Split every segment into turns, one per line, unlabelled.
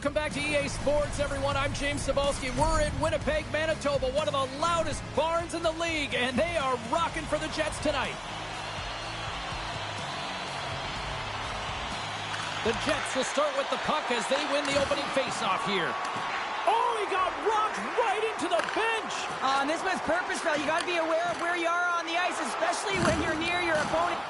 Welcome back to EA Sports, everyone. I'm James Cebulski. We're in Winnipeg, Manitoba, one of the loudest barns in the league, and they are rocking for the Jets tonight. The Jets will start with the puck as they win the opening faceoff here. Oh, he got rocked right into the bench.
And this was purposeful. You got to be aware of where you are on the ice, especially when you're near your opponent.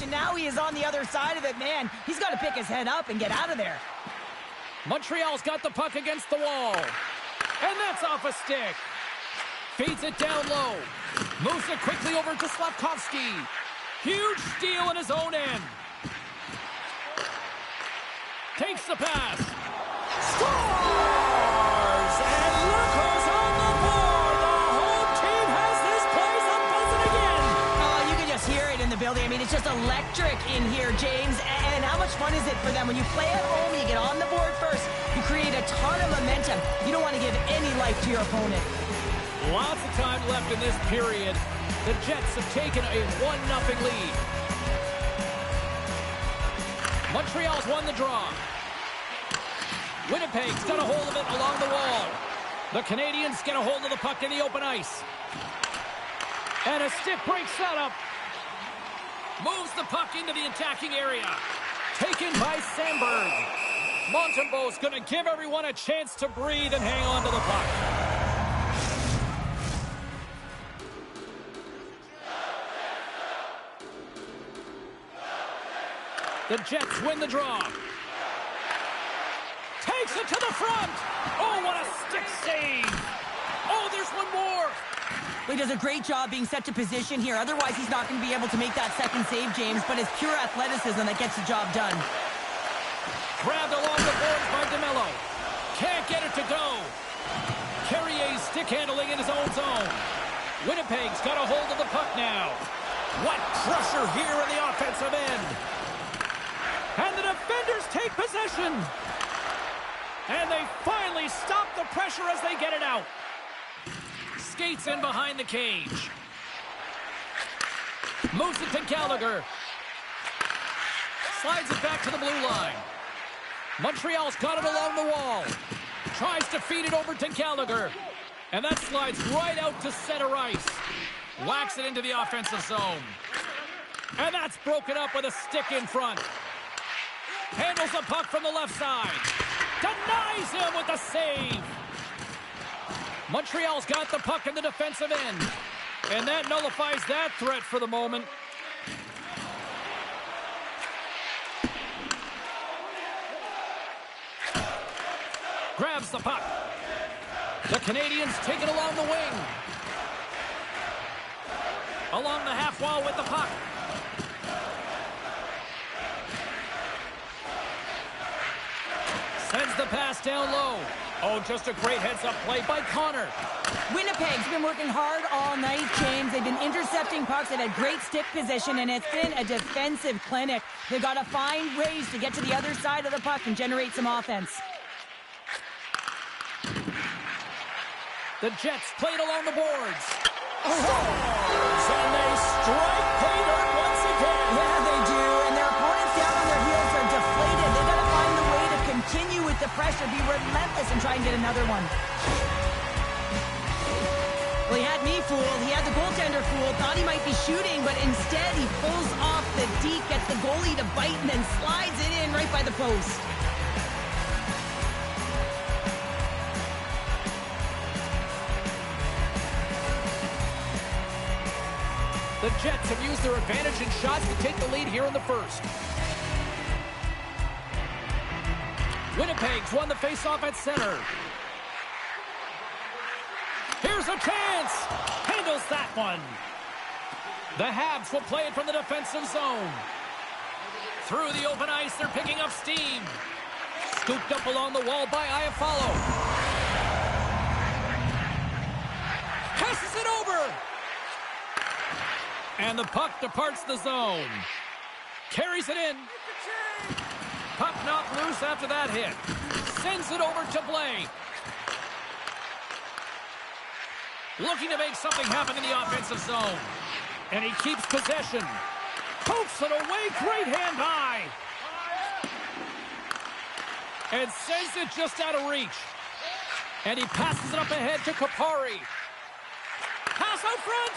And now he is on the other side of it, man. He's got to pick his head up and get out of there.
Montreal's got the puck against the wall. And that's off a stick. Feeds it down low. Moves it quickly over to Slavkovsky. Huge steal in his own end. Takes the pass. Scores! And look who's on the board. The home team has this place a buzzing again.
Oh, you can just hear it in the building. I mean, it's just electric in here, James. And how much fun is it for them? When you play at home, you get on the board first. You create a ton of momentum. You don't want to give any life to your opponent.
Lots of time left in this period. The Jets have taken a 1-0 lead. Montreal's won the draw. Winnipeg's got a hold of it along the wall. The Canadians get a hold of the puck in the open ice. And a stick breaks that up. Moves the puck into the attacking area. Taken by Sandberg. Montembeault's going to give everyone a chance to breathe and hang on to the puck. The Jets win the draw. Takes it to the front. Oh, what a stick save. Oh, there's one more.
He does a great job being set to position here. Otherwise, he's not going to be able to make that second save, James. But it's pure athleticism that gets the job done.
Grabbed along the boards by DeMello. Can't get it to go. Carrier's stick handling in his own zone. Winnipeg's got a hold of the puck now. What pressure here in the offensive end. And the defenders take possession. And they finally stop the pressure as they get it out. Skates in behind the cage. Moves it to Gallagher. Slides it back to the blue line. Montreal's got it along the wall. Tries to feed it over to Gallagher. And that slides right out to center ice. Whacks it into the offensive zone. And that's broken up with a stick in front. Handles the puck from the left side. Denies him with the save. Montreal's got the puck in the defensive end. And that nullifies that threat for the moment. Grabs the puck. The Canadians take it along the wing. Along the half wall with the puck. Sends the pass down low. Oh, just a great heads-up play by Connor.
Winnipeg's been working hard all night, James. They've been intercepting pucks. They've had great stick position, and it's been a defensive clinic. They've got to find ways to get to the other side of the puck and generate some offense.
The Jets played along the boards. Scores! And they strike pay dirt once again.
Yeah, they do. And their opponents down on their heels are deflated. They've got to find the way to continue with the pressure, be relentless, and try and get another one. Well, he had me fooled. He had the goaltender fooled. Thought he might be shooting, but instead he pulls off the deke, gets the goalie to bite, and then slides it in right by the post.
The Jets have used their advantage in shots to take the lead here in the first. Winnipeg's won the faceoff at center. Here's a chance. Handles that one. The Habs will play it from the defensive zone. Through the open ice, they're picking up steam. Scooped up along the wall by Iafallo. Passes it over. And the puck departs the zone. Carries it in. Puck knocked loose after that hit. Sends it over to Blake. Looking to make something happen in the offensive zone. And he keeps possession. Pokes it away. Great hand high. And sends it just out of reach. And he passes it up ahead to Kupari. Pass out front.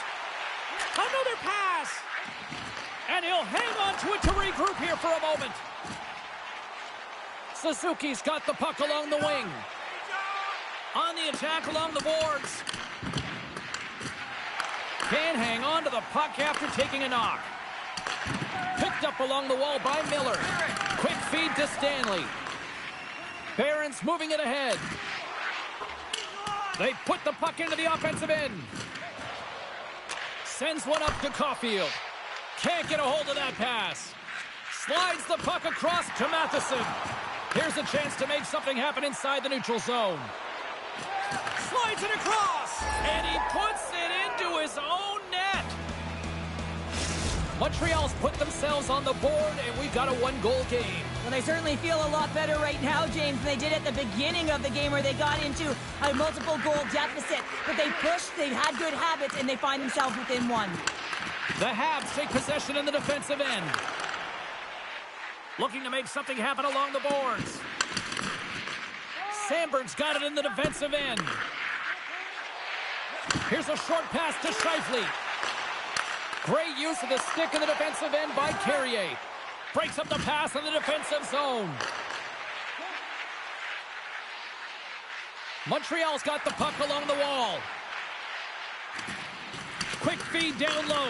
Another pass. And he'll hang on to it to regroup here for a moment. Suzuki's got the puck along the wing. On the attack along the boards. Can't hang on to the puck after taking a knock. Picked up along the wall by Miller. Quick feed to Stanley. Barron's moving it ahead. They put the puck into the offensive end. Sends one up to Caulfield. Can't get a hold of that pass. Slides the puck across to Matheson. Here's a chance to make something happen inside the neutral zone. Slides it across. And he puts it into his own net. Montreal's put themselves on the board, and we've got a one-goal game.
Well, they certainly feel a lot better right now, James, than they did at the beginning of the game where they got into a multiple-goal deficit. But they pushed, they've had good habits, and they find themselves within one.
The Habs take possession in the defensive end. Looking to make something happen along the boards. Sandberg's got it in the defensive end. Here's a short pass to Scheifele. Great use of the stick in the defensive end by Carrier. Breaks up the pass in the defensive zone. Montreal's got the puck along the wall. Quick feed down low.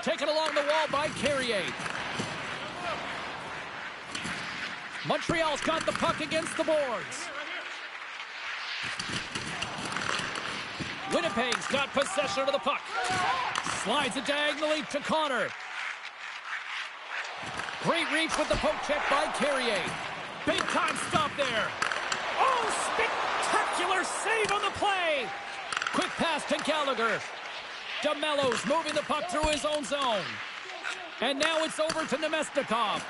Taken along the wall by Carrier. Montreal's got the puck against the boards. Winnipeg's got possession of the puck. Slides it diagonally to Connor. Great reach with the poke check by Carrier. Big time stop there. Oh, spectacular save on the play. Quick pass to Gallagher. DeMello's moving the puck through his own zone. And now it's over to Nemestikov.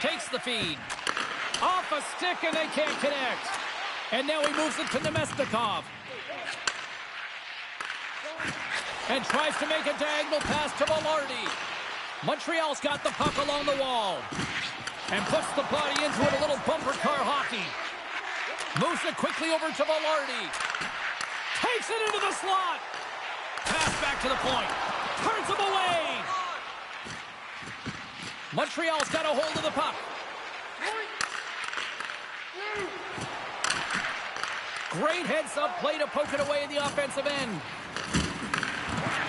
Takes the feed. Off a stick and they can't connect. And now he moves it to Nemestikov. And tries to make a diagonal pass to Velarde. Montreal's got the puck along the wall. And puts the body into it, a little bumper car hockey. Moves it quickly over to Velarde. Takes it into the slot. Pass back to the point. Turns him away. Montreal's got a hold of the puck. Great heads-up play to poke it away in the offensive end.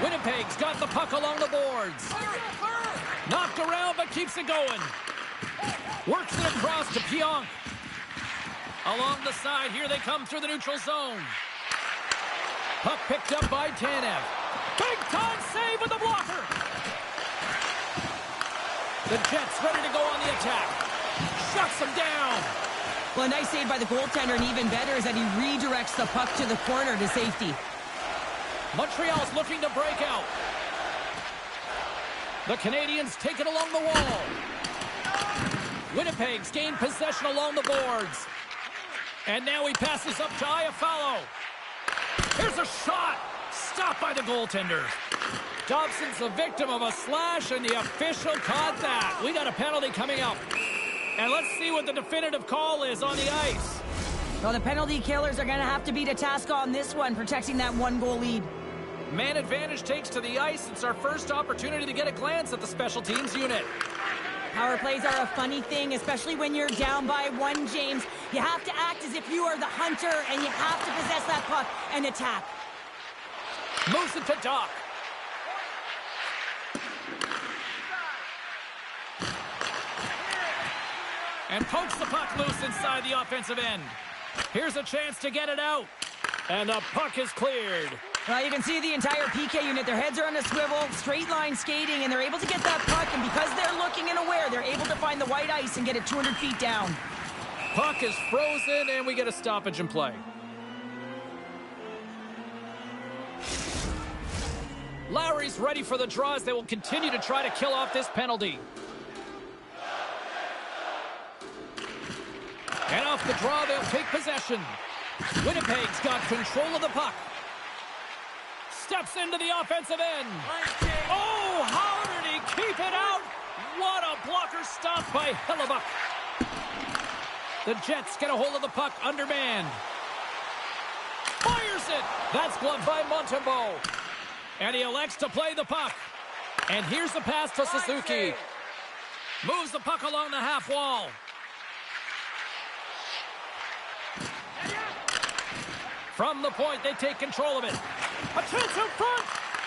Winnipeg's got the puck along the boards. Knocked around, but keeps it going. Works it across to Pionk. Along the side, here they come through the neutral zone. Puck picked up by Tanev. Big-time save with the blocker. The Jets ready to go on the attack. Shuts them down.
Well, a nice save by the goaltender, and even better is that he redirects the puck to the corner to safety.
Montreal's looking to break out. The Canadians take it along the wall. Winnipeg's gained possession along the boards. And now he passes up to Iafallo. Here's a shot. Stopped by the goaltender. Dobson's the victim of a slash, and the official caught that. We got a penalty coming up. And let's see what the definitive call is on the ice.
Well, the penalty killers are going to have to beat a task on this one, protecting that one-goal lead.
Man advantage takes to the ice. It's our first opportunity to get a glance at the special teams unit.
Power plays are a funny thing, especially when you're down by one, James. You have to act as if you are the hunter, and you have to possess that puck and attack.
Moves it to Doc. And pokes the puck loose inside the offensive end. Here's a chance to get it out. And the puck is cleared.
Well, you can see the entire PK unit. Their heads are on a swivel, straight line skating, and they're able to get that puck. And because they're looking and aware, they're able to find the white ice and get it 200 feet down.
Puck is frozen, and we get a stoppage in play. Lowry's ready for the draws. They will continue to try to kill off this penalty. And off the draw, they'll take possession. Winnipeg's got control of the puck. Steps into the offensive end. Oh, how did he keep it out? What a blocker stop by Hellebuck. The Jets get a hold of the puck, undermanned. Fires it. That's gloved by Montembeault. And he elects to play the puck. And here's the pass to Suzuki. Moves the puck along the half wall. From the point, they take control of it. A chance in front!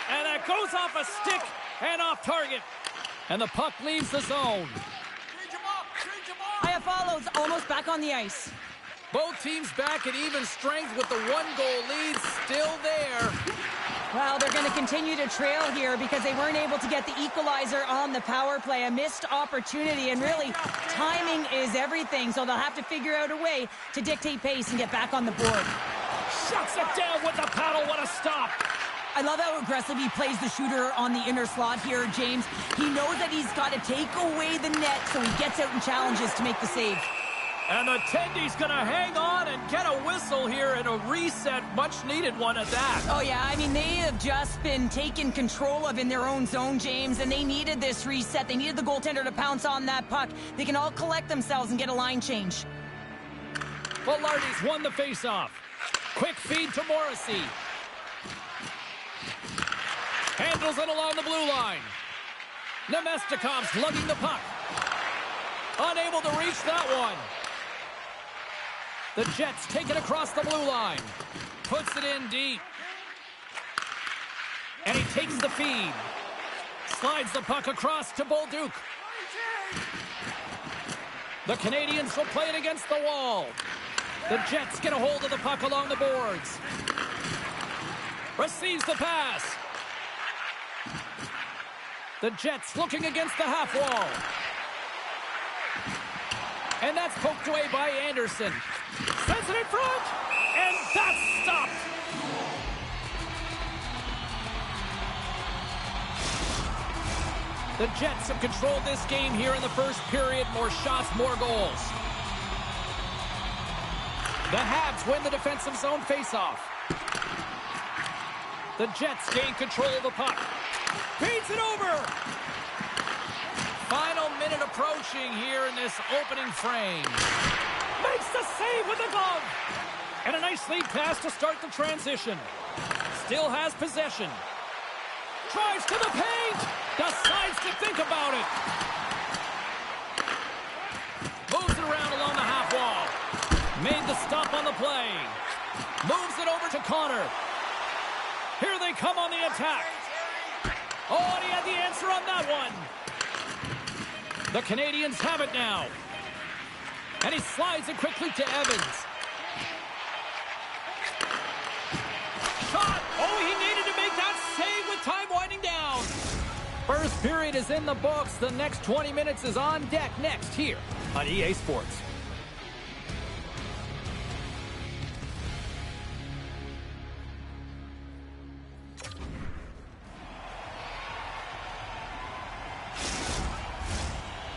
And that goes off a stick and off target. And the puck leaves the zone.
Aya follows, almost back on the ice.
Both teams back at even strength with the one-goal lead still there.
Well, they're going to continue to trail here because they weren't able to get the equalizer on the power play. A missed opportunity, and really, timing is everything. So they'll have to figure out a way to dictate pace and get back on the board.
Shuts it down with the paddle. What a stop.
I love how aggressive he plays the shooter on the inner slot here, James. He knows that he's got to take away the net, so he gets out and challenges to make the save.
And the Tendy's going to hang on and get a whistle here and a reset, much-needed one at that.
Oh, yeah, I mean, they have just been taken control of in their own zone, James, and they needed this reset. They needed the goaltender to pounce on that puck. They can all collect themselves and get a line change.
Well, Lardy's won the faceoff. Quick feed to Morrissey. Handles it along the blue line. Nemestikov's lugging the puck. Unable to reach that one. The Jets take it across the blue line. Puts it in deep. And he takes the feed. Slides the puck across to Bolduc. The Canadians will play it against the wall. The Jets get a hold of the puck along the boards. Receives the pass. The Jets looking against the half wall. And that's poked away by Anderson. Sends it in front. And that's stopped. The Jets have controlled this game here in the first period. More shots, more goals. The Habs win the defensive zone faceoff. The Jets gain control of the puck. Feeds it over. Final minute approaching here in this opening frame. Makes the save with the glove. And a nice lead pass to start the transition. Still has possession. Drives to the paint. Decides to think about it. Moves it around along the half wall. Made the stop on the play. Moves it over to Connor. Here they come on the attack. Oh, and he had the answer on that one. The Canadians have it now. And he slides it quickly to Evans. Shot. Oh, he needed to make that save with time winding down. First period is in the books. The next 20 minutes is on deck next here on EA Sports.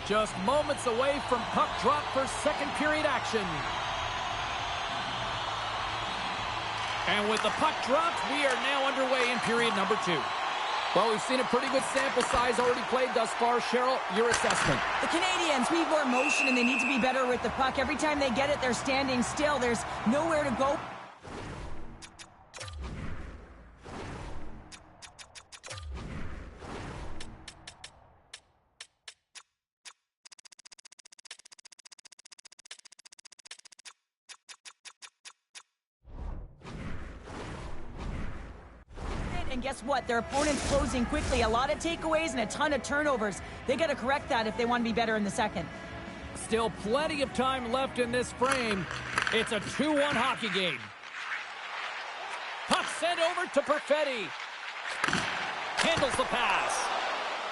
Just moments away from puck drop for second period action. And with the puck dropped, we are now underway in period number 2. Well, we've seen a pretty good sample size already played thus far. Cheryl, your assessment.
The Canadians need more motion, and they need to be better with the puck. Every time they get it, they're standing still. There's nowhere to go. And guess what? Their opponent's closing quickly. A lot of takeaways and a ton of turnovers. They got to correct that if they want to be better in the second.
Still plenty of time left in this frame. It's a 2-1 hockey game. Puck sent over to Perfetti. Handles the pass.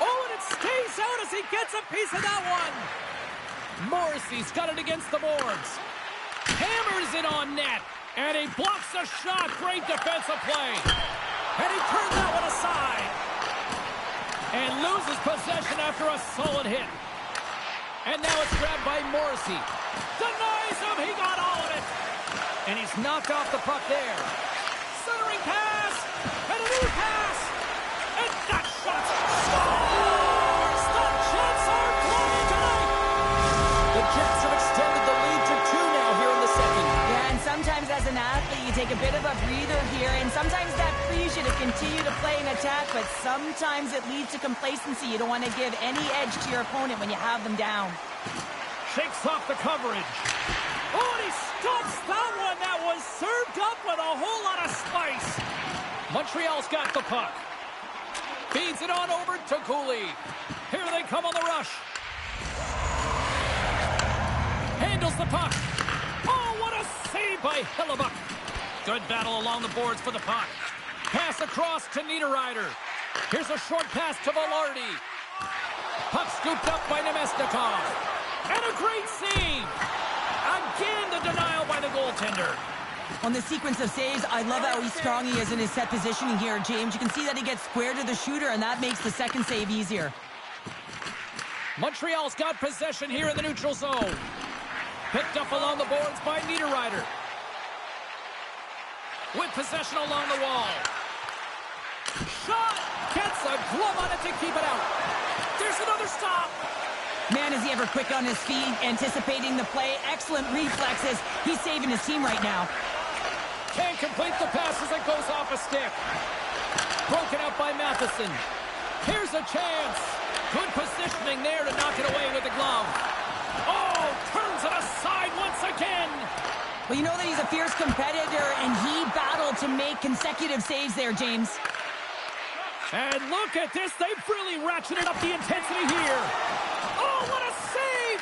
Oh, and it stays out as he gets a piece of that one. Morrissey's got it against the boards. Hammers it on net. And he blocks the shot. Great defensive play. And he turned that one aside. And loses possession after a solid hit. And now it's grabbed by Morrissey. Denies him. He got all of it. And he's knocked off the puck there. Centering pass. And a new pass. And that shot scores! The Jets are playing tonight. The Jets have extended the lead to 2 now here in the second.
Yeah, and sometimes as an athlete, you take a bit of a breather here, and sometimes that frees you to continue to play and attack, but sometimes it leads to complacency. You don't want to give any edge to your opponent when you have them down.
Shakes off the coverage. Oh, and he stops that one. That was served up with a whole lot of spice. Montreal's got the puck. Feeds it on over to Cooley. Here they come on the rush. Handles the puck. Oh, what a save by Hellebuck. Good battle along the boards for the puck. Pass across to Niederreiter. Here's a short pass to Velarde. Puck scooped up by Nemesnikov. And a great save. Again, the denial by the goaltender.
On the sequence of saves, I love how strong he is in his set positioning here, James. You can see that he gets square to the shooter, and that makes the second save easier.
Montreal's got possession here in the neutral zone. Picked up along the boards by Niederreiter. With possession along the wall. Shot! Gets a glove on it to keep it out. There's another stop.
Man, is he ever quick on his feet, anticipating the play. Excellent reflexes. He's saving his team right now.
Can't complete the pass as it goes off a stick. Broken up by Matheson. Here's a chance. Good positioning there to knock it away with the glove. Oh, turns it aside once again.
Well, you know that he's a fierce competitor, and he battled to make consecutive saves there, James.
And look at this. They've really ratcheted up the intensity here. Oh, what a save!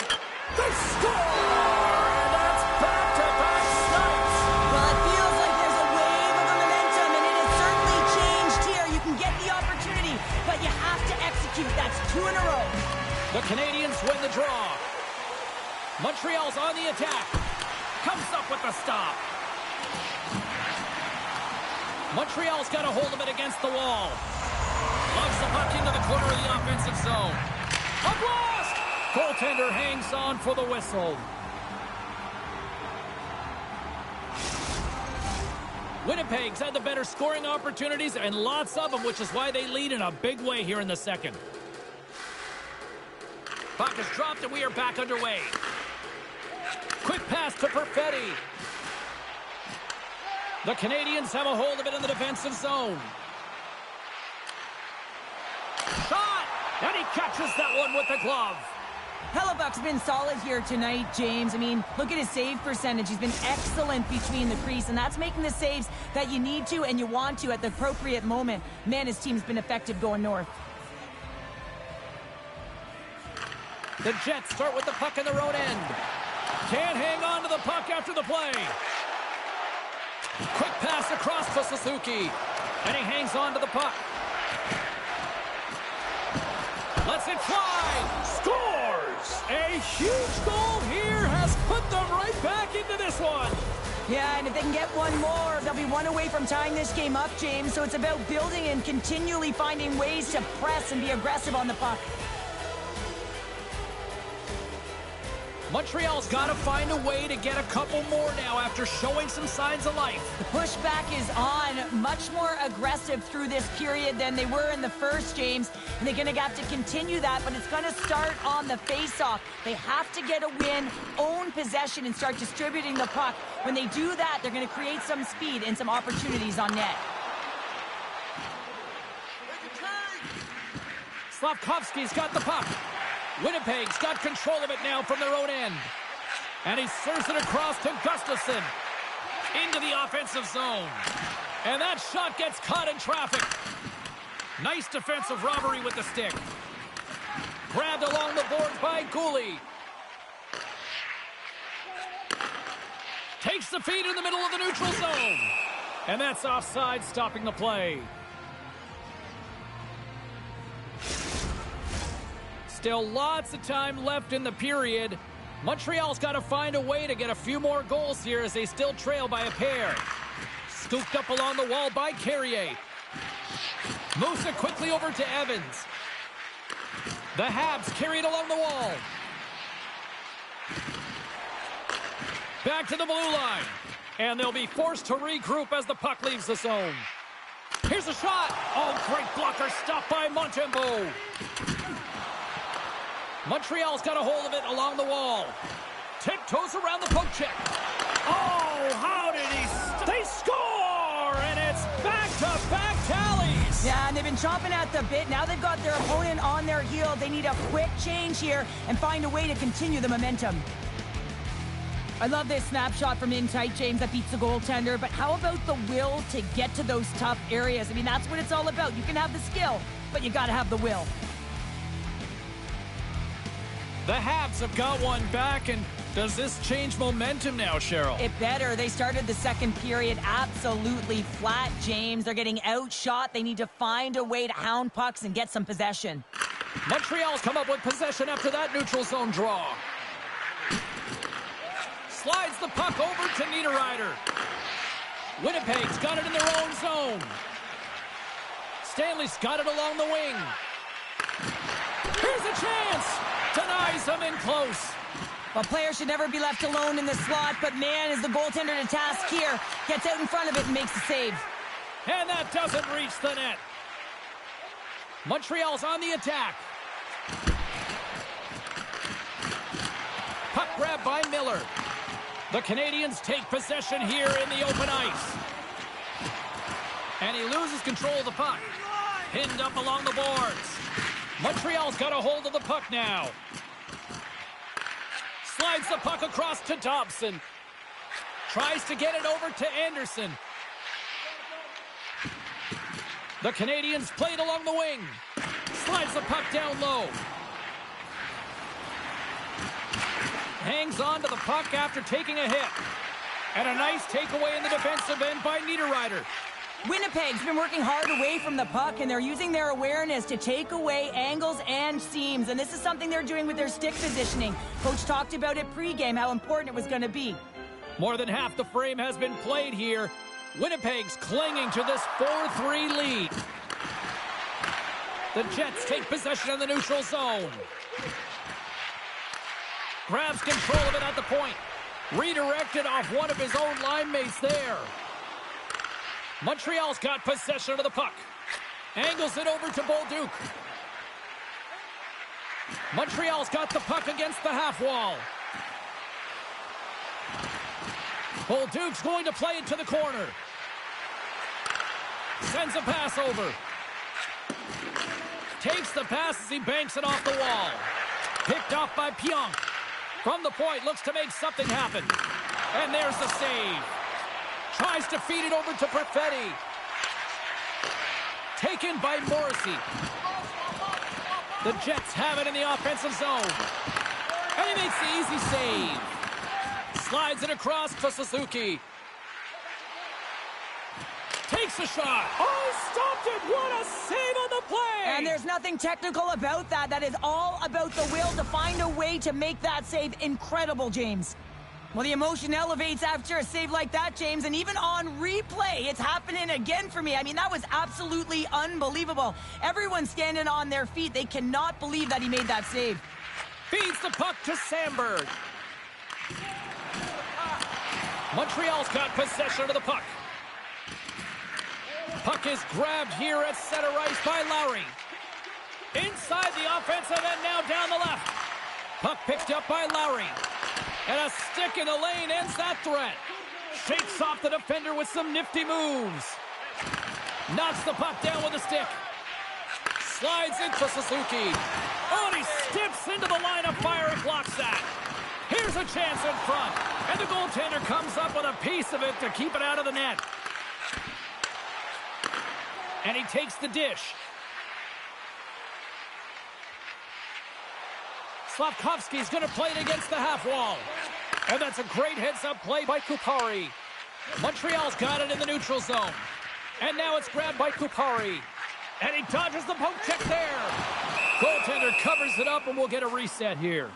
They score! And that's back-to-back snipes.
Well, it feels like there's a wave of momentum, and it has certainly changed here. You can get the opportunity, but you have to execute. That's 2 in a row.
The Canadians win the draw. Montreal's on the attack. Comes up with the stop. Montreal's got a hold of it against the wall. Loves the puck into the corner of the offensive zone. A blast! Goaltender hangs on for the whistle. Winnipeg's had the better scoring opportunities and lots of them, which is why they lead in a big way here in the second. Puck is dropped and we are back underway. Quick pass to Perfetti. The Canadians have a hold of it in the defensive zone. Shot! And he catches that one with the glove.
Hellebuck's been solid here tonight, James. I mean, look at his save percentage. He's been excellent between the crease, and that's making the saves that you need to and you want to at the appropriate moment. Man, his team's been effective going north.
The Jets start with the puck in their own end. Can't hang on to the puck after the play. Quick pass across to Suzuki. And he hangs on to the puck. Lets it fly. Scores! A huge goal here has put them right back into this one.
Yeah, and if they can get one more, they'll be one away from tying this game up, James. So it's about building and continually finding ways to press and be aggressive on the puck.
Montreal's got to find a way to get a couple more now after showing some signs of life.
The pushback is on, much more aggressive through this period than they were in the first, James. And they're going to have to continue that, but it's going to start on the face-off. They have to get a win, own possession, and start distributing the puck. When they do that, they're going to create some speed and some opportunities on net.
Slavkovsky's got the puck. Winnipeg's got control of it now from their own end. And he serves it across to Gustafsson. Into the offensive zone. And that shot gets caught in traffic. Nice defensive robbery with the stick. Grabbed along the boards by Cooley. Takes the feed in the middle of the neutral zone. And that's offside, stopping the play. Still lots of time left in the period. Montreal's got to find a way to get a few more goals here as they still trail by a pair. Scooped up along the wall by Carrier. Moves it quickly over to Evans. The Habs carry it along the wall. Back to the blue line. And they'll be forced to regroup as the puck leaves the zone. Here's a shot. Oh, great blocker stopped by Montembeault. Montreal's got a hold of it along the wall. Tiptoes around the poke check. Oh, how did he... They score! And it's back-to-back tallies!
Yeah, and they've been chomping at the bit. Now they've got their opponent on their heel. They need a quick change here and find a way to continue the momentum. I love this snapshot from in tight, James, that beats the goaltender. But how about the will to get to those tough areas? I mean, that's what it's all about. You can have the skill, but you got to have the will.
The Habs have got one back, and does this change momentum now, Cheryl?
It better. They started the second period absolutely flat, James. They're getting outshot. They need to find a way to hound pucks and get some possession.
Montreal's come up with possession after that neutral zone draw. Slides the puck over to Niederreiter. Winnipeg's got it in their own zone. Stanley's got it along the wing. Here's a chance! Denies him in close.
Well, players should never be left alone in the slot, but man, is the goaltender to task here. Gets out in front of it and makes the save.
And that doesn't reach the net. Montreal's on the attack. Puck grab by Miller. The Canadiens take possession here in the open ice. And he loses control of the puck. Pinned up along the boards. Montreal's got a hold of the puck now. Slides the puck across to Dobson. Tries to get it over to Anderson. The Canadiens play it along the wing. Slides the puck down low. Hangs on to the puck after taking a hit. And a nice takeaway in the defensive end by Niederreiter.
Winnipeg's been working hard away from the puck, and they're using their awareness to take away angles and seams. And this is something they're doing with their stick positioning. Coach talked about it pregame, how important it was going to be.
More than half the frame has been played here. Winnipeg's clinging to this 4-3 lead. The Jets take possession in the neutral zone. Grabs control of it at the point. Redirected off one of his own line mates there. Montreal's got possession of the puck. Angles it over to Bolduc. Montreal's got the puck against the half wall. Bolduc's going to play it to the corner. Sends a pass over. Takes the pass as he banks it off the wall. Picked off by Pionk. From the point, looks to make something happen. And there's the save. Tries to feed it over to Perfetti. Taken by Morrissey. The Jets have it in the offensive zone. And he makes the easy save. Slides it across to Suzuki. Takes a shot. Oh, stopped it. What a save on the play.
And there's nothing technical about that. That is all about the will to find a way to make that save incredible, James. Well, the emotion elevates after a save like that, James, and even on replay, it's happening again for me. I mean, that was absolutely unbelievable. Everyone's standing on their feet. They cannot believe that he made that save.
Feeds the puck to Sandberg. Montreal's got possession of the puck. Puck is grabbed here at center ice by Lowry. Inside the offensive end, now down the left. Puck picked up by Lowry. And a stick in the lane ends that threat. Shakes off the defender with some nifty moves. Knocks the puck down with a stick. Slides into Suzuki. Oh, and he steps into the line of fire and blocks that. Here's a chance in front. And the goaltender comes up with a piece of it to keep it out of the net. And he takes the dish. Slavkovsky's going to play it against the half wall. And that's a great heads-up play by Kupari. Montreal's got it in the neutral zone. And now it's grabbed by Kupari. And he dodges the poke check there. Goaltender covers it up, and we'll get a reset here.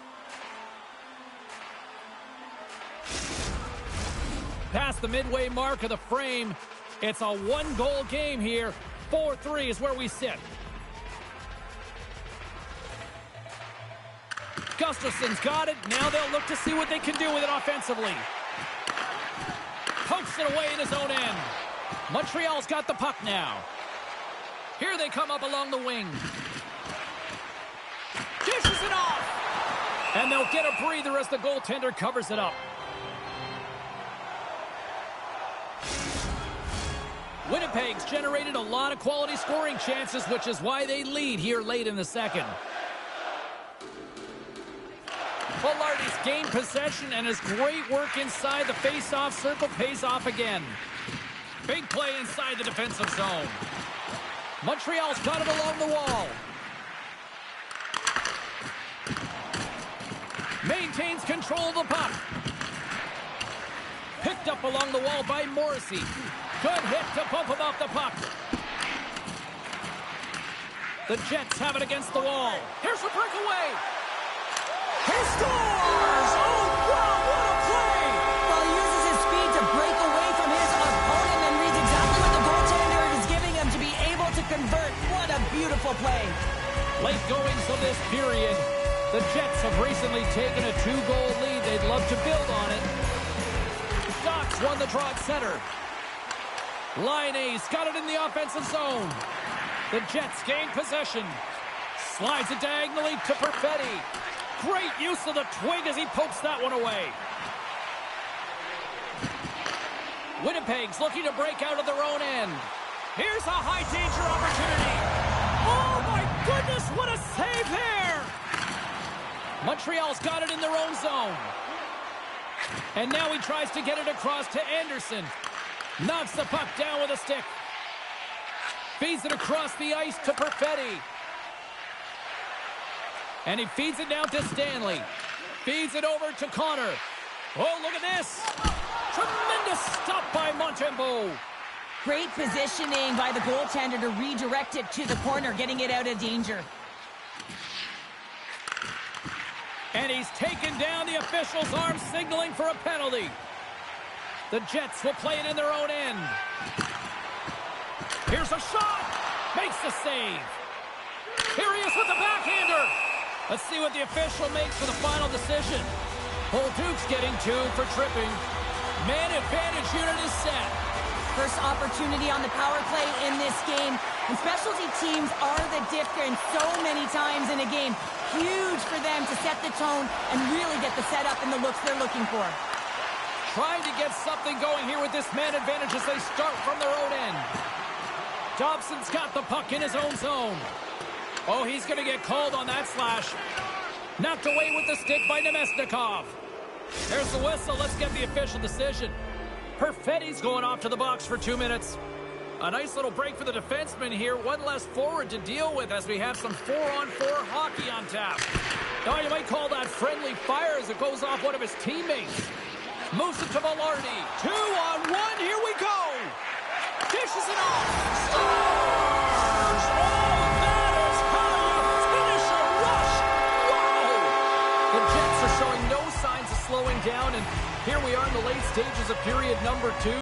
Past the midway mark of the frame. It's a one-goal game here. 4-3 is where we sit. Gustafson's got it. Now they'll look to see what they can do with it offensively. Pokes it away in his own end. Montreal's got the puck now. Here they come up along the wing. Dishes it off. And they'll get a breather as the goaltender covers it up. Winnipeg's generated a lot of quality scoring chances, which is why they lead here late in the second. Velarde's gained possession, and his great work inside the face-off circle pays off again. Big play inside the defensive zone. Montreal's got it along the wall. Maintains control of the puck. Picked up along the wall by Morrissey. Good hit to bump him off the puck. The Jets have it against the wall. Here's a breakaway. He scores! Oh, wow, what a play!
Well, he uses his speed to break away from his opponent and reads exactly what the goaltender is giving him to be able to convert. What a beautiful play.
Late goings of this period. The Jets have recently taken a 2-goal lead. They'd love to build on it. Doc's won the draw at center. Laine's got it in the offensive zone. The Jets gain possession. Slides it diagonally to Perfetti. Great use of the twig as he pokes that one away. Winnipeg's looking to break out of their own end. Here's a high-danger opportunity. Oh, my goodness, what a save there! Montreal's got it in their own zone. And now he tries to get it across to Anderson. Knocks the puck down with a stick. Feeds it across the ice to Perfetti. And he feeds it down to Stanley. Feeds it over to Connor. Oh, look at this. Tremendous stop by Montembeault.
Great positioning by the goaltender to redirect it to the corner, getting it out of danger.
And he's taken down the official's arm, signaling for a penalty. The Jets will play it in their own end. Here's a shot. Makes the save. Here he is with the backhander. Let's see what the official makes for the final decision. Duke's getting 2 for tripping. Man advantage unit is set.
First opportunity on the power play in this game. And specialty teams are the difference so many times in a game. Huge for them to set the tone and really get the setup and the looks they're looking for.
Trying to get something going here with this man advantage as they start from their own end. Dobson's got the puck in his own zone. Oh, he's going to get called on that slash. Knocked away with the stick by Nemesnikov. There's the whistle. Let's get the official decision. Perfetti's going off to the box for 2 minutes. A nice little break for the defenseman here. One less forward to deal with as we have some 4-on-4 hockey on tap. Now, you might call that friendly fire as it goes off one of his teammates. Moves it to Velarde. 2-on-1. Here we go. Dishes it off. Scores! Oh, that is how you finish a rush. Wow! The Jets are showing no signs of slowing down, and here we are in the late stages of period number 2.